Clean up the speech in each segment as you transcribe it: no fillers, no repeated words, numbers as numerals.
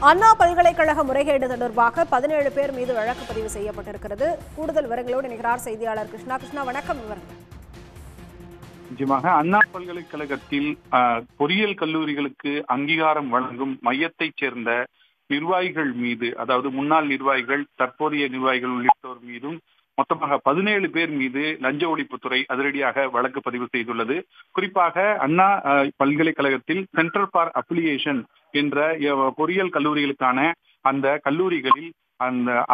அண்ணா பல்கலைக்கழக முறைகேடு தொடர்பாக 17 பேர் மீது வழக்கு பதிவு செய்யப்பட்டிருக்கிறது. கூடுதல் விவரங்களோடு இணைகிறார் செய்தியாளர் கிருஷ்ணா. கிருஷ்ணா, வணக்கம். விவரங்கள். நிச்சயமாக அண்ணா பல்கலைக்கழகத்தில் பொறியியல் கல்லூரிகளுக்கு அங்கீகாரம் வழங்கும் மையத்தைச் சேர்ந்த நிர்வாகிகள் மீது, அதாவது முன்னாள் நிர்வாகிகள், தற்போதைய நிர்வாகிகள் உள்ளிட்டோர் மீதும் மொத்தமாக 17 பேர் மீது லஞ்ச ஒழிப்புத்துறை அதிரடியாக வழக்கு பதிவு செய்துள்ளது. குறிப்பாக அண்ணா பல்கலைக்கழகத்தில் சென்டர் ஃபார் அஃபிலியேஷன் என்ற பொறியியல் கல்லூரிகளுக்கான அந்த கல்லூரிகளில்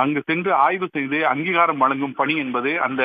அங்கு சென்று ஆய்வு செய்து அங்கீகாரம் வழங்கும் பணி என்பது அந்த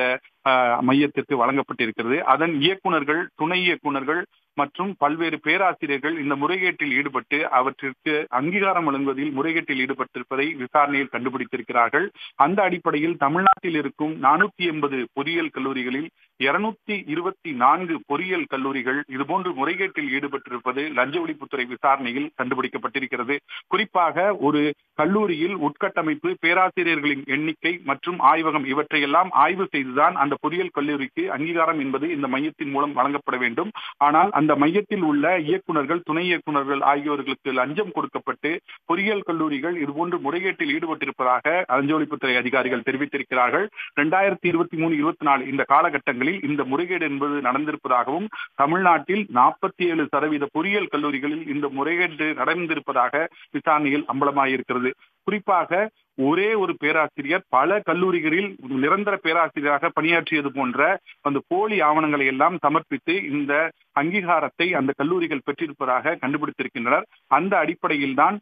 மையத்திற்கு வழங்கப்பட்டிருக்கிறது. அதன் இயக்குநர்கள், துணை இயக்குநர்கள் மற்றும் பல்வேறு பேராசிரியர்கள் இந்த முறைகேட்டில் ஈடுபட்டு அவற்றிற்கு அங்கீகாரம் வழங்குவதில் முறைகேட்டில் ஈடுபட்டிருப்பதை விசாரணையில் கண்டுபிடித்திருக்கிறார்கள். அந்த அடிப்படையில் தமிழ்நாட்டில் இருக்கும் 480 பொறியியல் கல்லூரிகளில் 224 பொறியியல் கல்லூரிகள் இதுபோன்று முறைகேட்டில் ஈடுபட்டிருப்பது லஞ்ச ஒழிப்புத்துறை விசாரணையில் கண்டுபிடிக்கப்பட்டிருக்கிறது. குறிப்பாக ஒரு கல்லூரியில் உட்கட்டமைப்பு, பேராசிரியர்களின் எண்ணிக்கை மற்றும் ஆய்வகம் இவற்றையெல்லாம் ஆய்வு செய்துதான் அந்த பொறியியல் கல்லூரிக்கு அங்கீகாரம் என்பது இந்த மையத்தின் மூலம் வழங்கப்பட வேண்டும். ஆனால் அந்த மையத்தில் உள்ள இயக்குநர்கள், துணை இயக்குநர்கள் ஆகியோர்களுக்கு லஞ்சம் கொடுக்கப்பட்டு பொறியியல் கல்லூரிகள் இதுபோன்று முறைகேட்டில் ஈடுபட்டிருப்பதாக லஞ்ச ஒழிப்புத்துறை அதிகாரிகள் தெரிவித்திருக்கிறார்கள். 2023-24 இந்த காலகட்டங்களில் இந்த முறைகேடு என்பது நடந்திருப்பதாகவும் தமிழ்நாட்டில் 47% பொறியியல் கல்லூரிகளில் இந்த முறைகேடு நடந்திருப்பதாக விசாரணையில் அம்பலமாயிருக்கிறது. குறிப்பாக ஒரே ஒரு பேராசிரியர் பல கல்லூரிகளில் நிரந்தர பேராசிரியராக பணியாற்றியது போன்ற அந்த போலி ஆவணங்களை எல்லாம் சமர்ப்பித்து இந்த அங்கீகாரத்தை அந்த கல்லூரிகள் பெற்றிருப்பதாக கண்டுபிடித்திருக்கின்றனர். அந்த அடிப்படையில் தான்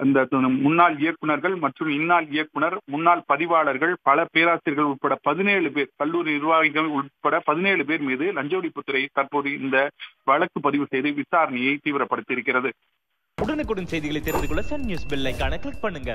இந்த முன்னாள் இயக்குநர்கள் மற்றும் இந்நாள் இயக்குனர், முன்னாள் பதிவாளர்கள், பல பேராசிரியர்கள் உட்பட 17 பேர், கல்லூரி நிர்வாகிகள் உட்பட 17 பேர் மீது லஞ்ச ஒழிப்புத்துறை தற்போது இந்த வழக்கு பதிவு செய்து விசாரணையை தீவிரப்படுத்தியிருக்கிறது. உடனுக்குடன் செய்திகளை தெரிந்து கொள்ள சன் நியூஸ் பெல் ஐகானை கிளிக் பண்ணுங்க.